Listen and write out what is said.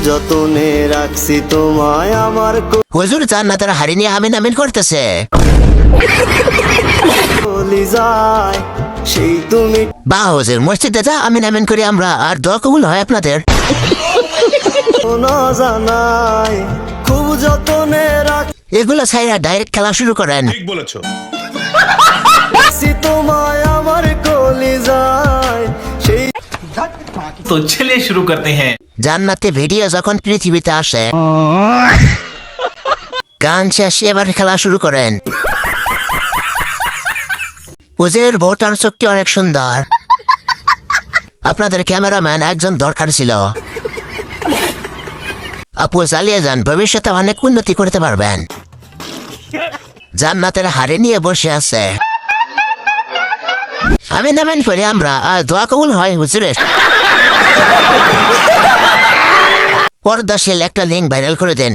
যতনে রাখছি তোমায় আমার হুজুর জান্নাতের হাড়ি নিয়ে আমিন আমিন করতেছে। কলিজায় সেই তুমি বাহ হুজুর, মসজিদে যা আমিন আমিন করি আমরা, আর দোয়া কবুল হয় আপনাদের। না জানাই খুব যতনে এগুলো ছাইরা ডাইরেক্ট খেলা শুরু করেন। রাখছি তোমায় আমার কলিজায় সেই तो चलिए शुरू करते हैं। জান্নাতে ভিডিও যখন পৃথিবীতে আসে, গান শেষে এবার খেলা শুরু করেন। হুজুর ভোটার চোখটি অনেক সুন্দর, আপনাদের ক্যামেরাম্যান একজন দরকার ছিল। আপু চালিয়ে যান, ভবিষ্যতে অনেক উন্নতি করতে পারবেন। জান্নাতের হাড়ি নিয়ে বসে আছে, আমি নামেন করে আমরা, আর দোয়া কবুল হয় হুজুরের। পর্দাশীল একটা লিঙ্ক ভাইরাল করে দেন।